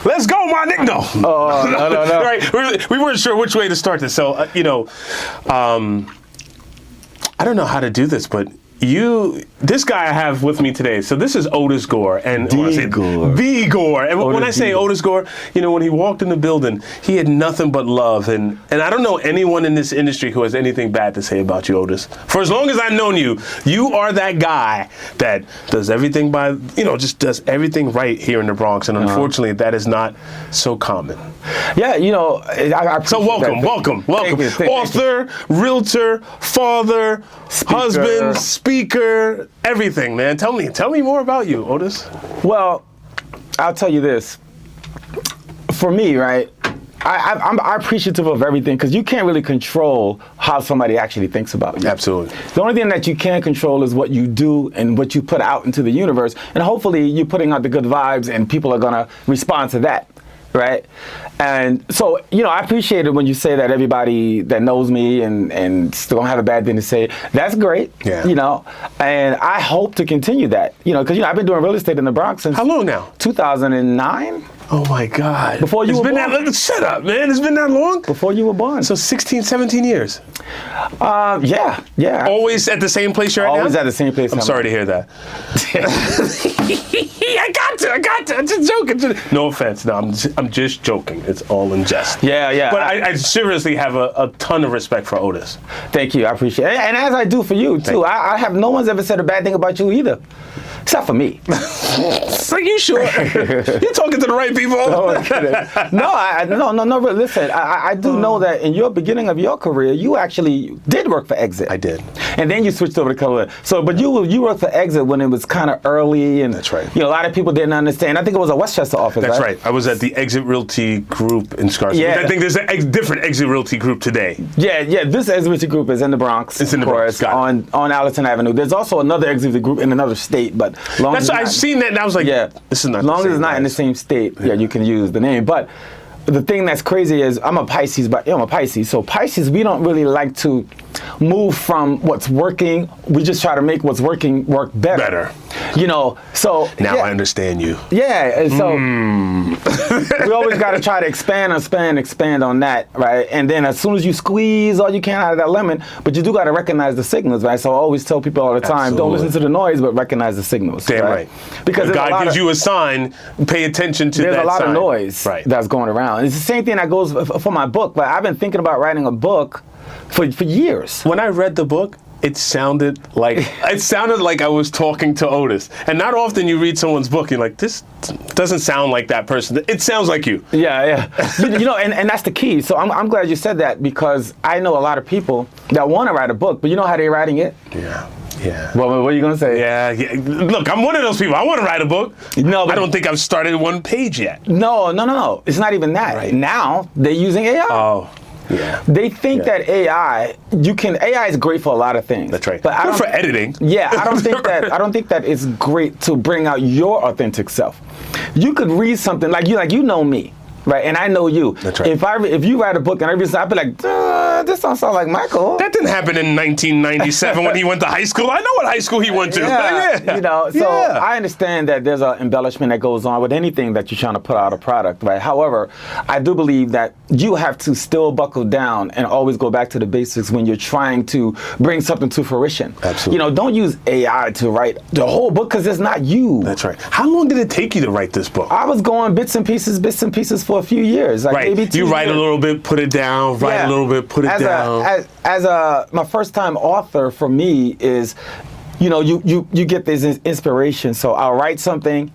Let's go, my nigga. No. Oh, no. Right? We weren't sure which way to start this. So, I don't know how to do this, but this guy I have with me today. So this is Otis Gore, and the Gore. And when I say Otis Gore, when he walked in the building, he had nothing but love. And I don't know anyone in this industry who has anything bad to say about you, Otis. For as long as I've known you, you are that guy that does everything just does everything right here in the Bronx. And unfortunately, that is not so common. Yeah, so welcome. Thank you. Author, realtor, father, husband, speaker, everything, man. Tell me more about you, Otis. Well, I'll tell you this. For me, right, I'm appreciative of everything because you can't really control how somebody actually thinks about you. Absolutely. The only thing that you can control is what you do and what you put out into the universe. And hopefully you're putting out the good vibes and people are going to respond to that. Right? And so, I appreciate it when you say that everybody that knows me and still don't have a bad thing to say. That's great. Yeah. And I hope to continue that. Because, I've been doing real estate in the Bronx since... How long now? 2009. Oh, my God. Before you were born. Shut up, man. It's been that long? Before you were born. So 16, 17 years? Yeah. Always at the same place you're at now? Always at the same place. I'm sorry to hear that. I got to. I'm just joking. No offense. No, I'm just joking. It's all in jest. Yeah. But I seriously have a ton of respect for Otis. Thank you. I appreciate it. And as I do for you, too. I have no one's ever said a bad thing about you either. Except for me. Are you sure? You're talking to the right people. No. Really. Listen, I do know that in your beginning of your career, you actually did work for Exit. I did. And then you switched over to Color. So, but you worked for Exit when it was kind of early, and that's right. A lot of people didn't understand. I think it was a Westchester office. That's right. I was at the Exit Realty Group in Scarsdale. Yeah. I think there's a different Exit Realty Group today. Yeah. This Exit Realty Group is in the Bronx. It's in the Bronx. On Allerton Avenue. There's also another Exit Realty Group in another state, but I've seen that, and I was like, this is not. Long as it's not in the same state, you can use the name. But the thing that's crazy is I'm a Pisces, So Pisces, we don't really like to move from what's working. We just try to make what's working work better. So now I understand you. Yeah, and so we always got to try to expand on that, right? And then as soon as you squeeze all you can out of that lemon, but you do got to recognize the signals, right? So I always tell people all the time, don't listen to the noise, but recognize the signals. Damn right. Because if God gives you a sign, pay attention to that sign. There's a lot of noise that's going around. It's the same thing that goes for my book. Like I've been thinking about writing a book for years. When I read the book, it sounded like I was talking to Otis. And not often you read someone's book, you're like, this doesn't sound like that person. It sounds like you. Yeah. and that's the key. So I'm glad you said that because I know a lot of people that want to write a book, but you know how they're writing it? Yeah. Well, what are you going to say? Yeah. Look, I'm one of those people. I want to write a book. No, but I don't think I've started one page yet. No. It's not even that. Right. Now, they're using AI. Oh. Yeah. They think that AI is great for a lot of things. That's right. But for editing. Yeah, I don't think that it's great to bring out your authentic self. You could read something like you know me. Right, and I know you. That's right. If you write a book and I read something, I'd be like, this don't sound like Michael. That didn't happen in 1997 when he went to high school. I know what high school he went to. Yeah. So I understand that there's an embellishment that goes on with anything that you're trying to put out a product, right? However, I do believe that you have to still buckle down and always go back to the basics when you're trying to bring something to fruition. Absolutely. Don't use AI to write the whole book because it's not you. That's right. How long did it take you to write this book? I was going bits and pieces for a few years. Like maybe 2 You years. write a little bit, put it down, write a little bit, put it down. My first time author for me is, you get this inspiration. So I'll write something,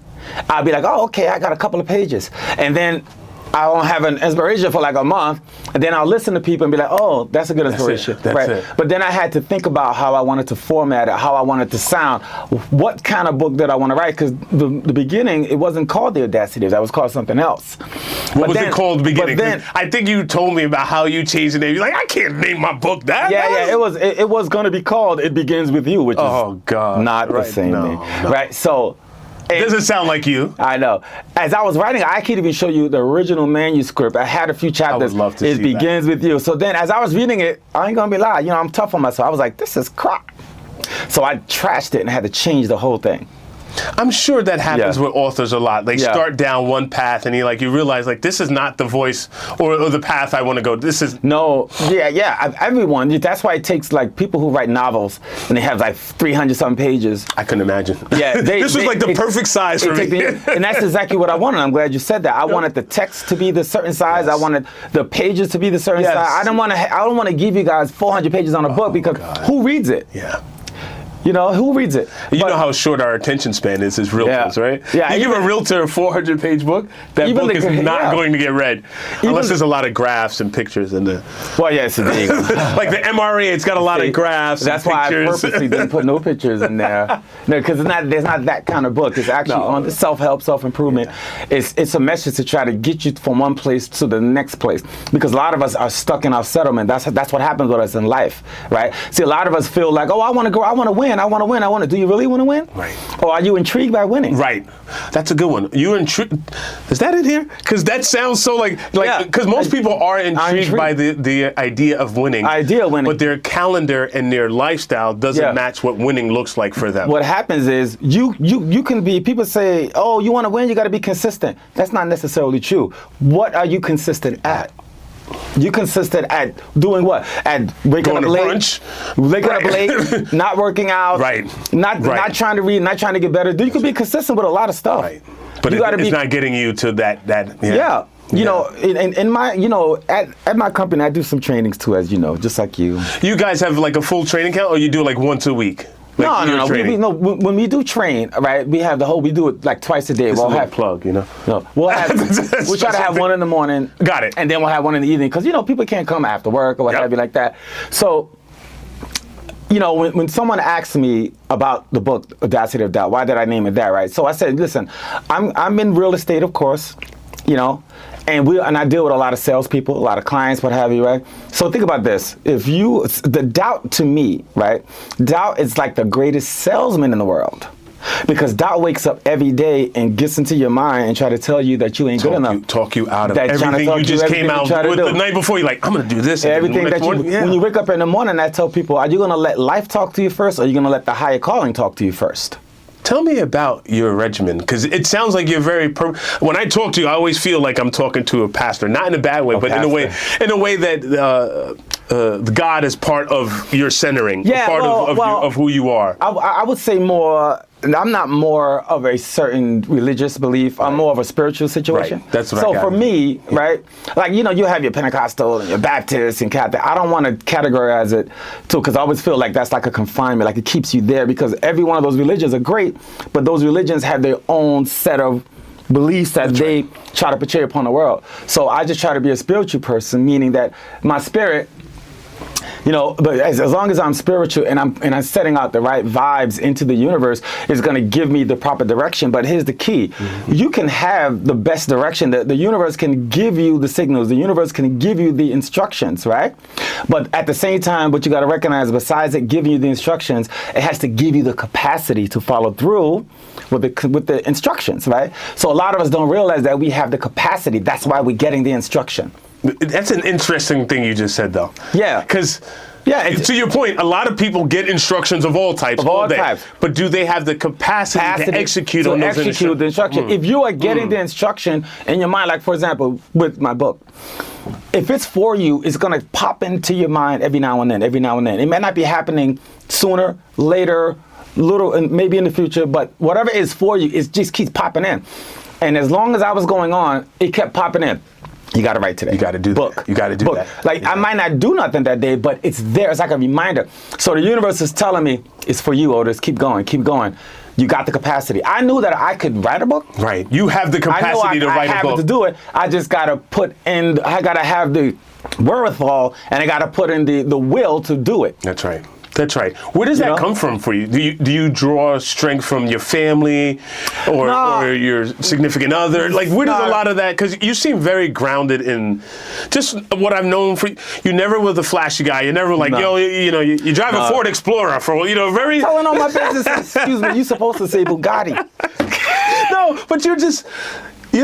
I'll be like, oh, okay, I got a couple of pages. And then I won't have an inspiration for like a month, and then I'll listen to people and be like, oh, that's a good inspiration. That's it. But then I had to think about how I wanted to format it, how I wanted to sound, what kind of book did I want to write, because the beginning, it wasn't called The Audacity, that was called something else. What was it called in the beginning? I think you told me about how you changed the name. You're like, I can't name my book that. Yeah, it was going to be called It Begins With You, which is not the same thing. No. Right, so... It doesn't sound like you. I know. As I was writing, I can't even show you the original manuscript. I had a few chapters. I would love to see It Begins With You. So then, as I was reading it, I ain't gonna be lying. I'm tough on myself. I was like, this is crap. So I trashed it and had to change the whole thing. I'm sure that happens Yeah. with authors a lot. They Yeah. start down one path, and you realize like this is not the voice or the path I want to go. This is No, everyone. That's why it takes like people who write novels and they have like 300 something pages. I couldn't imagine. Yeah, this was like the perfect size for me. And that's exactly what I wanted. I'm glad you said that. I wanted the text to be the certain size. Yes. I wanted the pages to be the certain Yes. size. I don't want to give you guys 400 pages on a book because God. who reads it? Yeah. You know, who reads it? You know how short our attention span is as realtors, Yeah. right? Yeah, You give a realtor a 400-page book, that Even book is not yeah. going to get read unless there's a lot of graphs and pictures in the. Well, yes, there you go. Like the MRA, it's got a lot of graphs. That's and why I pictures. purposely didn't put no pictures in there. No, because there's not that kind of book. It's actually on the self-help, self-improvement. Yeah. It's a message to try to get you from one place to the next place. Because a lot of us are stuck in our settlement. That's what happens with us in life, right? See, a lot of us feel like, oh, I want to go, I want to win, I want to win, I want to. Do you really want to win? Right. Or are you intrigued by winning? Right. That's a good one. You're intrigued. Is that in here? Because that sounds so like because most people are intrigued by the idea of winning. But their calendar and their lifestyle doesn't match what winning looks like for them. What happens is you can be, people say, oh, you want to win, you got to be consistent. That's not necessarily true. What are you consistent at? You consistent at doing what? At waking up late, waking up late, not working out, not trying to read, not trying to get better. You can be consistent with a lot of stuff. Right. But it's not getting you to that. Yeah. You know, in my, at my company, I do some trainings too, as you know, just like you. You guys have like a full training count, or you do like once a week? Like No. When we do train, right, we do it like twice a day. We'll have plug, No, we'll try to have one in the morning. Got it. And then we'll have one in the evening because people can't come after work or what have you like that. So, when someone asks me about the book Audacity of Doubt, why did I name it that, right? So I said, listen, I'm in real estate, of course, and I deal with a lot of salespeople, a lot of clients, what have you, right? So think about this. The doubt to me, right? Doubt is like the greatest salesman in the world. Because doubt wakes up every day and gets into your mind and try to tell you that you ain't good enough. Talk you out of everything you just came out with the night before. You're like, I'm going to do this. Everything that when you wake up in the morning, I tell people, are you going to let life talk to you first, or are you going to let the higher calling talk to you first? Tell me about your regimen, because it sounds like you're very. When I talk to you, I always feel like I'm talking to a pastor, not in a bad way, but in a way that God is part of your centering, part of who you are. I would say more. I'm not more of a certain religious belief. I'm more of a spiritual situation. Right. That's what So for me, right, like, you have your Pentecostal and your Baptist and Catholic. I don't want to categorize it too, because I always feel like that's like a confinement, like it keeps you there, because every one of those religions are great, but those religions have their own set of beliefs that they try to portray upon the world. So I just try to be a spiritual person, meaning that my spirit, but as long as I'm spiritual and I'm setting out the right vibes into the universe, it's going to give me the proper direction. But here's the key. Mm-hmm. You can have the best direction. The universe can give you the signals. The universe can give you the instructions, right? But at the same time, what you got to recognize, besides it giving you the instructions, it has to give you the capacity to follow through with the instructions, right? So a lot of us don't realize that we have the capacity. That's why we're getting the instruction. That's an interesting thing you just said, though. Yeah. Because, to your point, a lot of people get instructions of all types. But do they have the capacity to execute on those instructions? If you are getting the instruction in your mind, like, for example, with my book, if it's for you, it's going to pop into your mind every now and then. It may not be happening sooner, later, little, and maybe in the future, but whatever is for you, it just keeps popping in. And as long as I was going on, it kept popping in. You got to write today. You got to do that. You got to do that. Like, I might not do nothing that day, but it's there. It's like a reminder. So the universe is telling me, it's for you, Otis. Keep going. Keep going. You got the capacity. I knew that I could write a book. Right. You have the capacity to write a book. I have to do it. I just got to I got to have the wherewithal, and I got to put in the will to do it. That's right. That's right. Where does that come from for you? Do you draw strength from your family or your significant other? Like, where does a lot of that? Because you seem very grounded in just what I've known for you. You never were the flashy guy. You're never like, you drive a Ford Explorer for very. Telling all my business. Excuse me. You're supposed to say Bugatti. No, but you're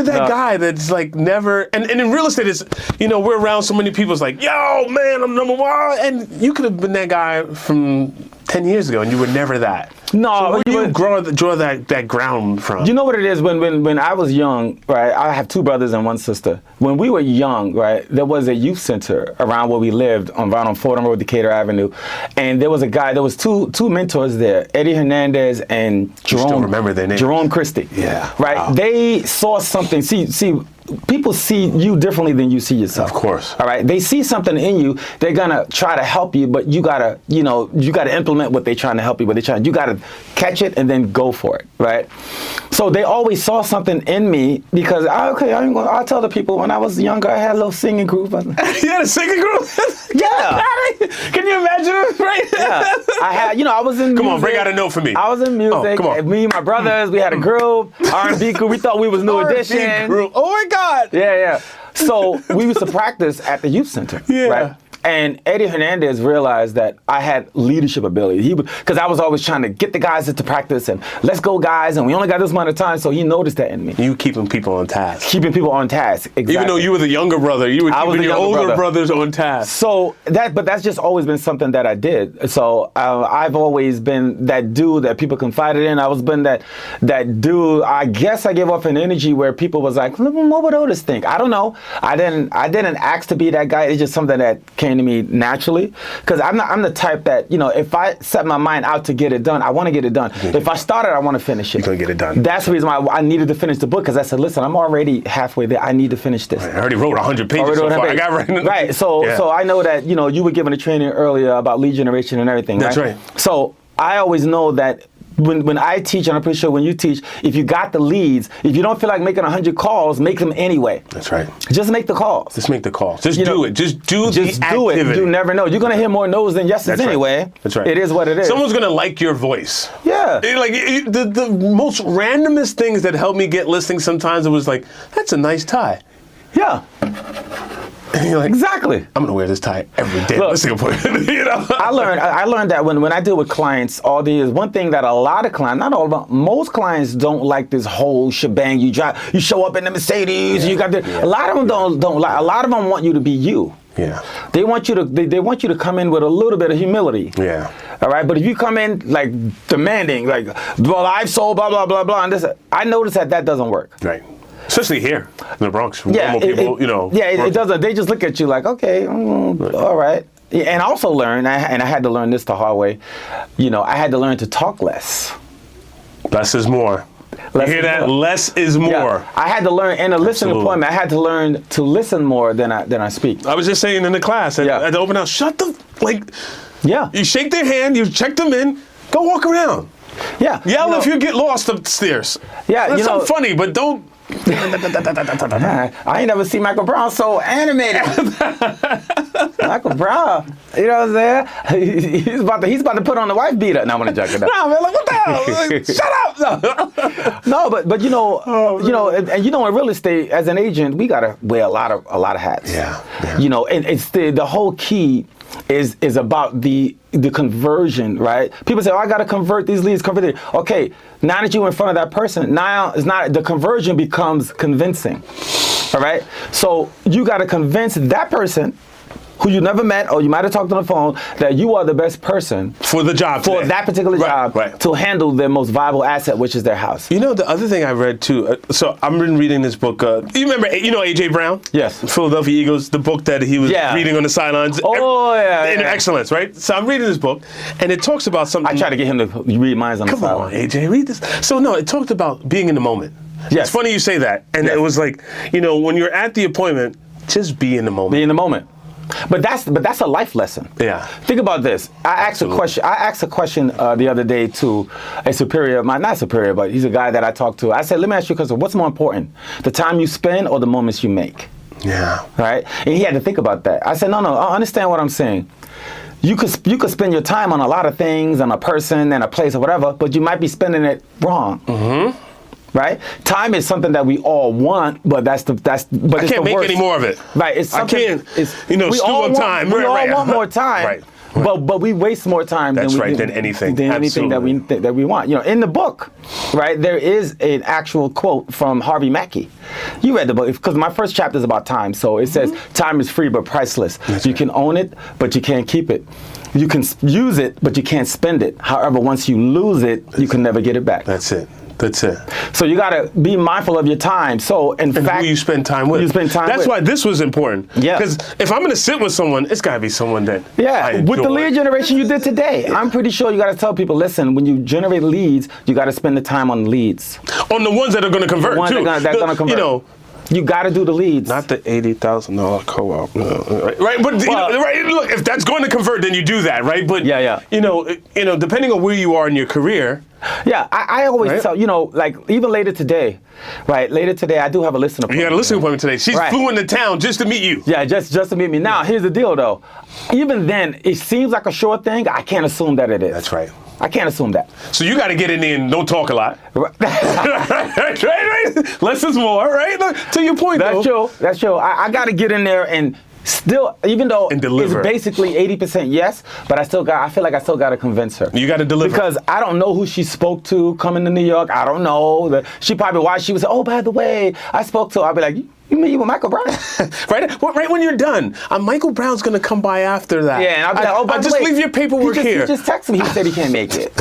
that guy that's like never, and in real estate, it's, we're around so many people, it's like, yo, man, I'm number one. And you could have been that guy from 10 years ago, and you were never that. No, so where but do you draw that ground from? You know what it is? When I was young, right? I have 2 brothers and 1 sister. When we were young, right, there was a youth center around where we lived on Fordham Road, Decatur Avenue, and there was a guy. There was two mentors there, Eddie Hernandez and Jerome. You still remember their names? Jerome Christie. Yeah. Right. Wow. They saw something. See. People see you differently than you see yourself. Of course. All right. They see something in you. They're gonna try to help you, but you gotta implement what they're trying to help you. But you gotta catch it and then go for it. Right. So they always saw something in me because I'll tell the people when I was younger I had a little singing group. You had a singing group? Yeah. Can you imagine? Right. Yeah. I had. I was in. Come music. on, bring out a note for me. I was in music. Oh, come on. Me and my brothers, we had a group, R&B group. We thought we was New Edition. Group. Oh my God. Yeah. So we used to practice at the youth center. Yeah. Right? And Eddie Hernandez realized that I had leadership ability. Because I was always trying to get the guys to practice and let's go, guys. And we only got this amount of time. So he noticed that in me. You keeping people on task. Keeping people on task. Exactly. Even though you were the younger brother, you were keeping your older brothers on task. So but that's just always been something that I did. So I've always been that dude that people confided in. I was been that dude. I guess I gave off an energy where people was like, what would Otis think? I don't know. I didn't ask to be that guy. It's just something that came to me naturally, because I'm the type that, if I set my mind out to get it done, I want to get it done. Mm-hmm. If I started, I want to finish it. You're gonna get it done. That's the reason why I needed to finish the book, because I said, listen, I'm already halfway there. I need to finish this. Right. I already wrote 100 pages so far. I got right. So I know that you were given a training earlier about lead generation and everything. That's right. So I always know that when I teach, and I'm pretty sure when you teach, if you got the leads, if you don't feel like making 100 calls, make them anyway. That's right. Just make the calls. Just make the calls. Just do it. Just do the activity. It. You never know. You're going to hear more no's than yeses anyway. That's right. It is what it is. Someone's going to like your voice. Yeah. The most randomest things that helped me get listings sometimes, it was like, that's a nice tie. Yeah. And you're like, exactly. I'm gonna wear this tie every day. Look, I learned that when I deal with clients all the years, one thing that a lot of clients, not all of them, most clients don't like this whole shebang. You show up in the Mercedes. You got a lot of them don't like. A lot of them want you to be you. Yeah. They want you to come in with a little bit of humility. Yeah. All right. But if you come in like demanding, like, well, I've sold blah blah blah blah, and this, I notice that doesn't work. Right. Especially here in the Bronx. Yeah, people, it doesn't. They just look at you like, okay, all right. Yeah, and I also learned, and I had to learn this the hard way. I had to learn to talk less. Less is more. You hear that? Less is more. Yeah. I had to learn in a listening appointment. I had to learn to listen more than I speak. I was just saying in the class at the open house, shut the Yeah. You shake their hand. You check them in. Go walk around. Yeah. Yell if you get lost upstairs. Yeah. That's so funny, but don't. I ain't never seen Michael Brown so animated. Michael Brown, you know what I'm saying? He's about to put on the wife beater. No, I'm gonna joke it up. No, man, like what the hell? Like, shut up! No, but and in real estate, as an agent, we gotta wear a lot of hats. Yeah. And it's the whole key is about the conversion, right? People say, I got to convert these leads, Okay, now that you're in front of that person, now it's not, the conversion becomes convincing, all right? So you got to convince that person who you never met, or you might have talked on the phone, that you are the best person for the job for that particular job to handle their most valuable asset, which is their house. The other thing I read too. So I've been reading this book. You remember? AJ Brown? Yes. Philadelphia Eagles. The book that he was reading on the sidelines. Excellence, right? So I'm reading this book, and it talks about something. I try to get him to read mine on the sideline. Come on, AJ, read this. So no, it talked about being in the moment. Yes. It's funny you say that, and it was like, when you're at the appointment, just be in the moment. Be in the moment. But that's a life lesson. Yeah. Think about this. I asked a question the other day to a superior of mine, not superior, but he's a guy that I talked to. I said, let me ask you a question. What's more important, the time you spend or the moments you make? Yeah. Right? And he had to think about that. I said, no, I understand what I'm saying. You could spend your time on a lot of things, on a person and a place or whatever, but you might be spending it wrong. Mm-hmm. Right? Time is something that we all want, but but I can't make any more of it. Right? It's something. I can't. We all want time. We all want more time. Right. But we waste more time than anything that we want. In the book, right, there is an actual quote from Harvey Mackey. You read the book because my first chapter is about time. So it says, time is free but priceless. You can own it, but you can't keep it. You can use it, but you can't spend it. However, once you lose it, you can never get it back. That's it. That's it. So you got to be mindful of your time. So in fact, who you spend time with. You spend time That's with. why this was important. Yeah. Because if I'm going to sit with someone, it's got to be someone that I Yeah, enjoy. with the lead generation you did today, I'm pretty sure you got to tell people, listen, when you generate leads, you got to spend the time on leads. On the ones that are going to convert, The ones too. that's going to convert. You know, you got to do the leads. not the $80,000 co-op, right? But you know, right? Look, if that's going to convert, then you do that, right? But Yeah. You know, depending on where you are in your career. Yeah, I always tell, like even later today, right? Later today, I do have a listening appointment. You got a listening appointment today. She flew into town just to meet you. Yeah, just to meet me. Now, here's the deal, though. Even then, it seems like a sure thing. I can't assume that it is. That's right. I can't assume that. So you got to get in there and don't talk a lot. right. Less is more, right? Look, to your point, though. That's true. I got to get in there and still, even though and deliver. It's basically 80% yes, but I feel like I still got to convince her. You got to deliver. Because I don't know who she spoke to coming to New York. I don't know. She probably watched. She would say, oh, by the way, I spoke to her. I'll be like, you mean you with Michael Brown? right when you're done, Michael Brown's going to come by after that. Yeah, and I'll be like, oh, by the way, just leave your paperwork here. He just texted me. He said he can't make it.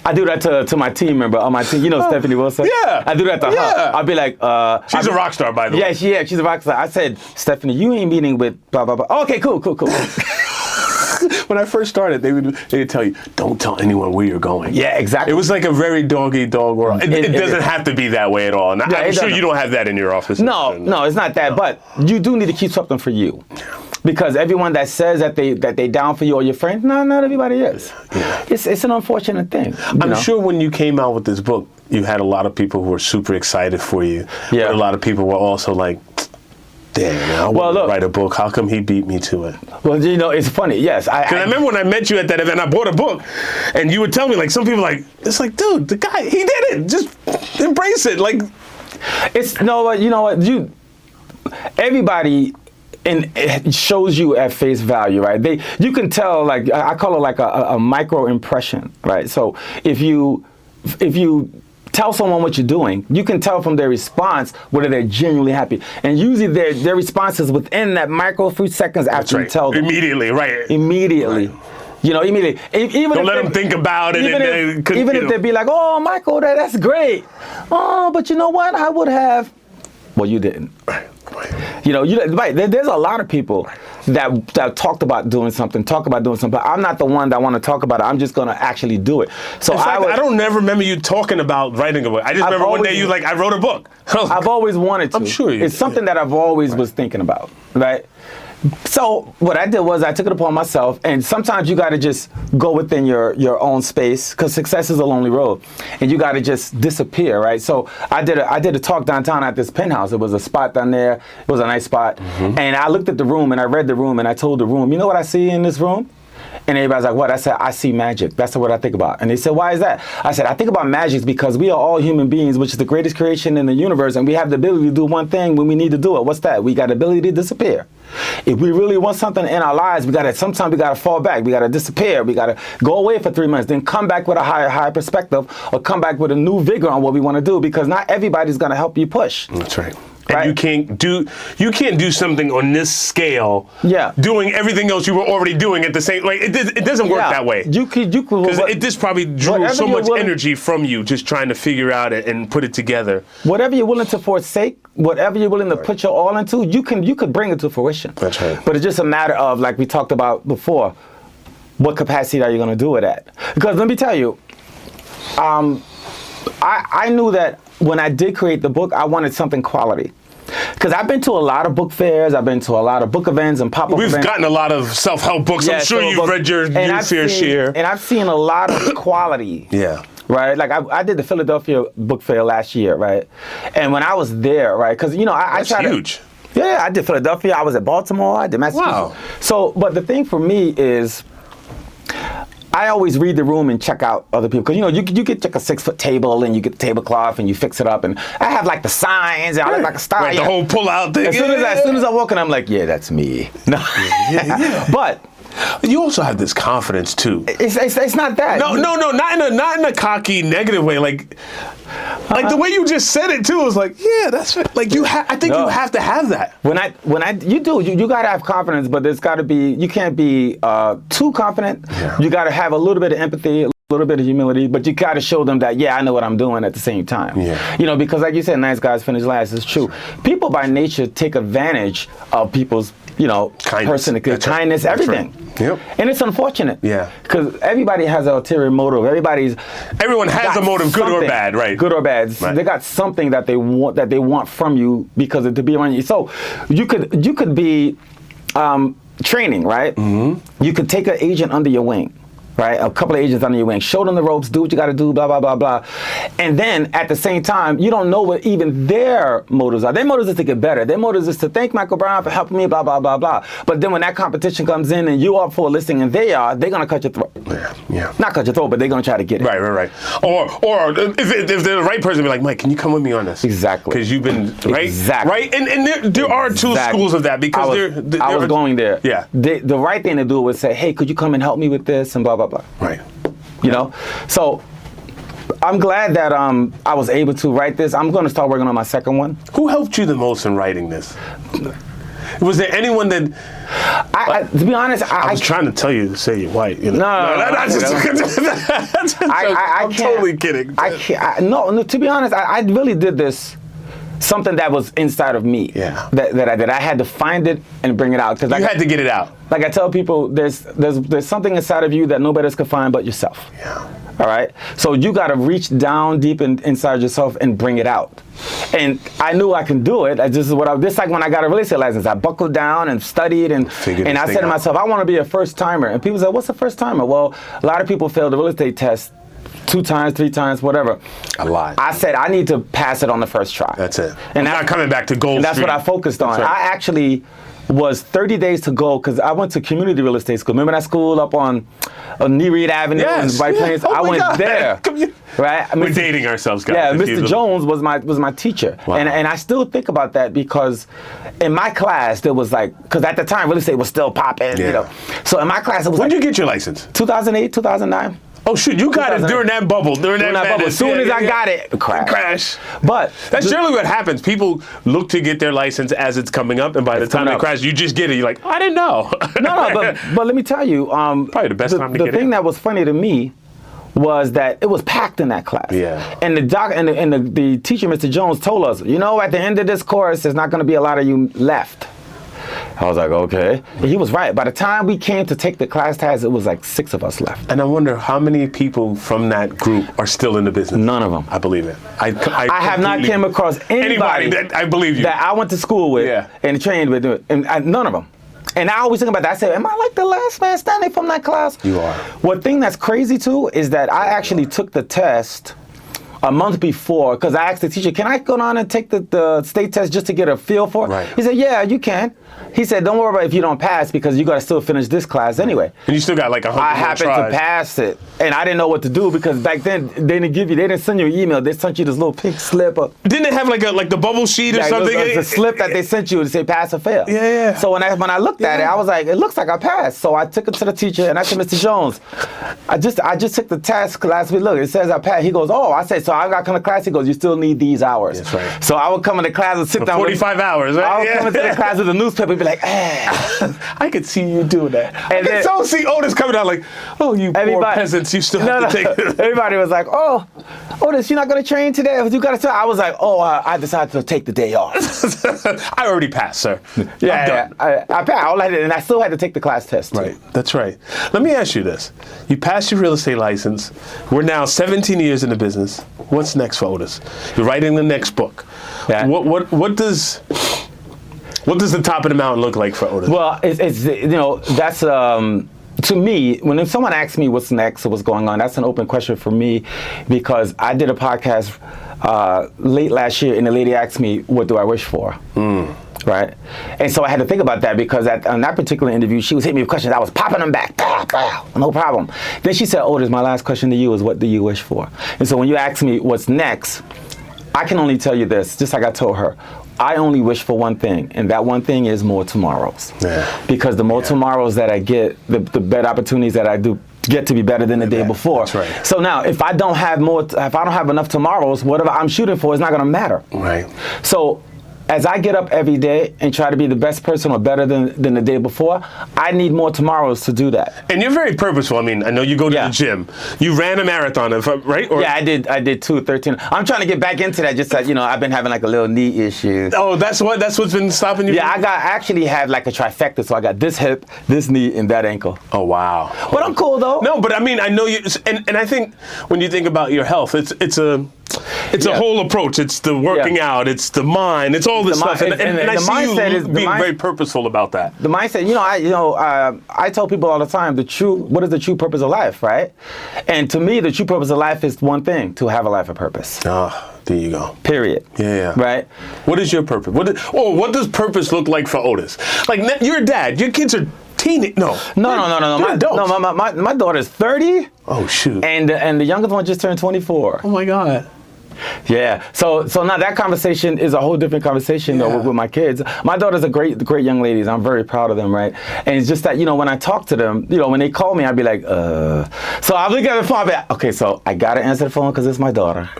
I do that to my team member on my team. You know Stephanie Wilson? Yeah. I do that to her. I'll be like, she's a rock star, by the way. Yeah, she's a rock star. I said, Stephanie, you ain't meeting with blah, blah, blah. Oh, okay, cool. When I first started, they would tell you, don't tell anyone where you're going. Yeah, exactly. It was like a very dog-eat-dog world. It doesn't have to be that way at all. And I'm sure you don't have that in your office. No, it's not that. No. But you do need to keep something for you. Because everyone that says that they down for you or your friend, no, not everybody is. Yeah. It's an unfortunate thing. I'm sure when you came out with this book, you had a lot of people who were super excited for you. Yeah. But a lot of people were also like, damn, I want to write a book. How come he beat me to it? Well, it's funny. Yes. Because I remember when I met you at that event, I bought a book, and you would tell me, like, some people it's like, dude, the guy, he did it. Just embrace it. Like, everybody, and it shows you at face value, right? You can tell, like, I call it like a micro impression, right? So if you tell someone what you're doing, you can tell from their response whether they're genuinely happy. And usually their response is within that micro few seconds after you tell them. Immediately, right. Immediately. Right. Immediately. Don't let them think about it. Even if they'd be like, oh, Michael, that's great. Oh, but you know what? I would have. Well, you didn't. Right. There's a lot of people that talked about doing something, but I'm not the one that want to talk about it. I'm just going to actually do it. So in fact, I don't never remember you talking about writing a book. I just remember one day you I wrote a book. I've always wanted to. I'm sure you It's something that I've always was thinking about, right? So what I did was I took it upon myself, and sometimes you got to just go within your own space, because success is a lonely road, and you got to just disappear, right? So I did a talk downtown at this penthouse. It was a spot down there. It was a nice spot, and I looked at the room and I read the room and I told the room, you know what I see in this room? And everybody's like, what? I said, I see magic. That's what I think about. And they said, why is that? I said, I think about magic because we are all human beings, which is the greatest creation in the universe, and we have the ability to do one thing when we need to do it. What's that? We got the ability to disappear. If we really want something in our lives, sometimes we got to fall back. We got to disappear. We got to go away for 3 months, then come back with a higher perspective, or come back with a new vigor on what we want to do, because not everybody's going to help you push. That's right. And you can't do something on this scale. Yeah. Doing everything else you were already doing at the same. Like it doesn't work that way. Because it just probably drew so much energy from you just trying to figure out it and put it together. Whatever you're willing to forsake, whatever you're willing to put your all into, you could bring it to fruition. That's right. But it's just a matter of, like we talked about before, what capacity are you going to do it at? Because let me tell you, I knew that when I did create the book, I wanted something quality. Because I've been to a lot of book fairs, I've been to a lot of book events and pop-up events. We've gotten a lot of self-help books. I'm sure you've read your fair share. And I've seen a lot of quality. Yeah. Right? Like I did the Philadelphia book fair last year, right? And when I was there, right, because, I tried to... That's huge. Yeah, I did Philadelphia, I was at Baltimore, I did Massachusetts. Wow. So, but the thing for me is, I always read the room and check out other people, because you get like a 6-foot table and you get the tablecloth and you fix it up, and I have like the signs and I look like a star. Like the whole pull-out thing. As soon as I walk in, I'm like, yeah, that's me. No, but you also have this confidence too. It's not that. No, not in a cocky negative way. Like Like the way you just said it too was like, yeah, that's right. Like you I think you have to have that. You gotta have confidence, but there's gotta be, you can't be too confident. Yeah. You gotta have a little bit of empathy, a little bit of humility, but you gotta show them that, yeah, I know what I'm doing at the same time. Yeah. You know, because like you said, nice guys finish last. It's true. People by nature take advantage of people's, kindness, That's everything. Right. Yep. And it's unfortunate. Yeah. Because everybody has an ulterior motive. Everyone has a motive, good or bad, right? Good or bad. Right. They got something that they want from you because to be around you. So you could be training, right? Mm-hmm. You could take an agent under your wing. Right, a couple of agents under your wing, show them the ropes, do what you got to do, blah blah blah blah, and then at the same time, you don't know what even their motives are. Their motives is to get better. Their motives is to thank Michael Brown for helping me, blah blah blah blah. But then when that competition comes in and you are for a listing and they're gonna cut your throat. Yeah. Not cut your throat, but they're gonna try to get it. Right. Or if they're the right person, be like, Mike, can you come with me on this? Exactly. Because you've been right. Exactly. Right. And there are two schools of that because I was going there. Yeah. The right thing to do was say, hey, could you come and help me with this and blah blah blah. Right. You know, so I'm glad that I was able to write this. I'm going to start working on my second one. Who helped you the most in writing this? Was there anyone that? To be honest, I was trying to tell you to say you're white. You know? I'm totally kidding. No. To be honest, I really did this. Something that was inside of me. Yeah. That I had to find it and bring it out because you had to get it out. Like I tell people, there's something inside of you that nobody else can find but yourself. Yeah. All right. So you got to reach down deep inside yourself and bring it out. And I knew I can do it. This is like when I got a real estate license. I buckled down and studied and I said to myself, I want to be a first timer. And people say, what's a first timer? Well, a lot of people fail the real estate test 2 times, 3 times, whatever. A lot. I said I need to pass it on the first try. That's it. And not coming back to Gold and that's Street. what I focused on. Right. I actually was 30 days to go because I went to community real estate school. Remember that school up on Nereid Avenue in White Plains? Oh I went God. there. Right? We're dating ourselves, guys. Yeah, Mr. Jones was my teacher. Wow. And I still think about that because in my class there was because at the time real estate was still popping, So in my class it was When did you get your license? 2008, 2009. Oh shoot, you got it during that bubble. During that bubble. As soon as I got it, crash. But that's generally what happens. People look to get their license as it's coming up, and by the time they crash, you just get it. You're like, I didn't know. No, but let me tell you, probably the best time to get it. The thing that was funny to me was that it was packed in that class. Yeah. And the teacher, Mr. Jones, told us, at the end of this course, there's not going to be a lot of you left. I was like, okay. And he was right. By the time we came to take the class test, it was 6 of us left. And I wonder how many people from that group are still in the business. None of them. I believe it. I have not came across anybody that I believe you. That I went to school with and trained with, and none of them. And I always think about that. I say, am I like the last man standing from that class? You are. One thing that's crazy too is that I actually took the test a month before because I asked the teacher, can I go down and take the state test just to get a feel for it? Right. He said, yeah, you can. He said, don't worry about if you don't pass because you got to still finish this class anyway. And you still got 100 I happened to pass it. And I didn't know what to do because back then they didn't send you an email. They sent you this little pink slip. Didn't it have like the bubble sheet or something? It was a slip that they sent you to say pass or fail. Yeah. So when I looked at it, I was like, it looks like I passed. So I took it to the teacher and I said, Mr. Jones, I just took the test last week. Look, it says I passed. He goes, oh, I said, so I got to come to class. He goes, you still need these hours. That's right. So I would come into class and sit down. 45 hours, right? I would come into the class with a newspaper and be like, I could see you doing that. And I can see Otis coming out like, oh, you poor peasants, you still have to take it. Everybody was like, oh, Otis, you're not going to train today? You got to. I was like, oh, I decided to take the day off. I already passed, sir. Yeah, I passed. And I still had to take the class test, too. Right, that's right. Let me ask you this. You passed your real estate license. We're now 17 years in the business. What's next for Otis? You're writing the next book. Yeah. What does the top of the mountain look like for Otis? Well, it's that's to me, when someone asks me what's next or what's going on, that's an open question for me because I did a podcast late last year and the lady asked me, what do I wish for? Right? And so I had to think about that because on that particular interview, she was hitting me with questions. I was popping them back. No problem. Then she said, Otis, my last question to you is, what do you wish for? And so when you ask me what's next, I can only tell you this, just like I told her. I only wish for one thing, and that one thing is more tomorrows. Yeah. Because the more tomorrows that I get, the better opportunities that I do get to be better than the day before. That's right. So now, if I don't have enough tomorrows, whatever I'm shooting for is not going to matter. Right. So as I get up every day and try to be the best person or better than the day before, I need more tomorrows to do that. And you're very purposeful. I mean, I know you go to the gym. You ran a marathon, right? Or, yeah, I did 2:13. I'm trying to get back into that. Just that, I've been having like a little knee issue. Oh, that's what's been stopping you? Yeah, I actually have like a trifecta. So I got this hip, this knee, and that ankle. Oh, wow. But I'm cool though. No, but I mean, I know you, and I think when you think about your health, it's a whole approach. It's the working out. It's the mind. It's all this stuff. And I see you being very purposeful about that. The mindset, I tell people all the time, what is the true purpose of life, right? And to me, the true purpose of life is one thing: to have a life of purpose. There you go. Period. Yeah. Right? What is your purpose? What does purpose look like for Otis? Like, you're a dad. Your kids are teenage. No. My daughter's 30. Oh, shoot. And the youngest one just turned 24. Oh, my God. Yeah. So now that conversation is a whole different conversation though with my kids. My daughter's a great young ladies. I'm very proud of them, right? And it's just that, when I talk to them, when they call me, I'd be like, So I'll look at the phone, I'll be like, okay, so I gotta answer the phone because it's my daughter.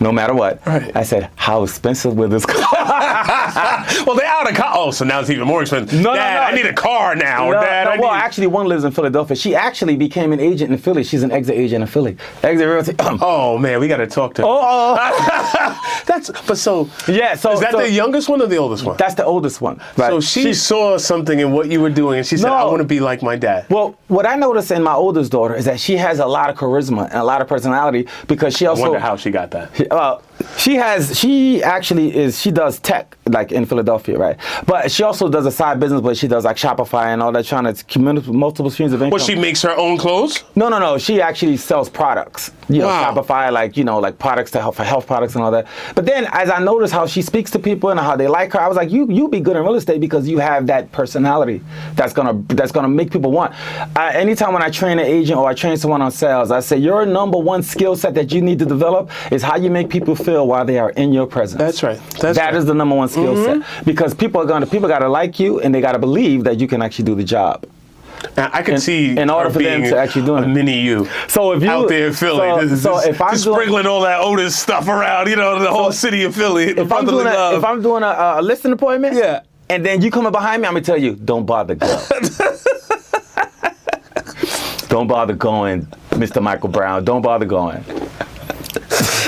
No matter what. Right. I said, how expensive will this car? Well, they're out of car. Oh, so now it's even more expensive. Dad, I need a car now. Actually, one lives in Philadelphia. She actually became an agent in Philly. She's an exit agent in Philly. Exit realty. Oh man, we gotta talk to her. Is that the youngest one or the oldest one? That's the oldest one. Right? So she saw something in what you were doing, and she said, "I want to be like my dad." Well, what I noticed in my oldest daughter is that she has a lot of charisma and a lot of personality because she also. I wonder how she got that. She does tech like in Philadelphia, right? But she also does a side business, but she does like Shopify and all that, trying to communicate multiple streams of income. Well, she makes her own clothes? No. She actually sells products. Shopify, like products for health products and all that. But then, as I noticed how she speaks to people and how they like her, I was like, you be good in real estate because you have that personality that's gonna make people want. Anytime when I train an agent or I train someone on sales, I say your number one skill set that you need to develop is how you make people feel while they are in your presence. That's right. That is the number one skill set because people gotta like you and they gotta believe that you can actually do the job. I can see in order for them to actually do a mini you. So if you out there in Philly, if I'm sprinkling all that Otis stuff around, the whole city of Philly. If I'm doing a listing appointment, and then you coming behind me, I'm gonna tell you, don't bother going. Don't bother going, Mr. Michael Brown. Don't bother going.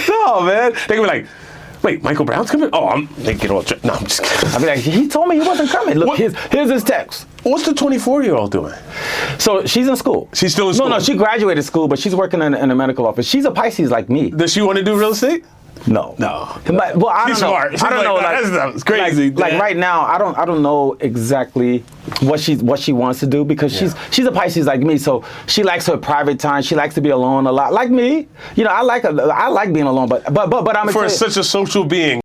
No, man. They can be like, wait, Michael Brown's coming? Oh, they get all. No, I'm just kidding. I'll be like, he told me he wasn't coming. Look, here's his text. What's the 24-year-old doing? So she's in school. She's still in school? No, she graduated school, but she's working in a medical office. She's a Pisces like me. Does she want to do real estate? No. But, well, I don't know. Smart. She's I don't know. That's crazy. Like right now, I don't know exactly what she wants to do because she's a Pisces like me. So she likes her private time. She likes to be alone a lot, like me. I like being alone. But I'm for such a social being.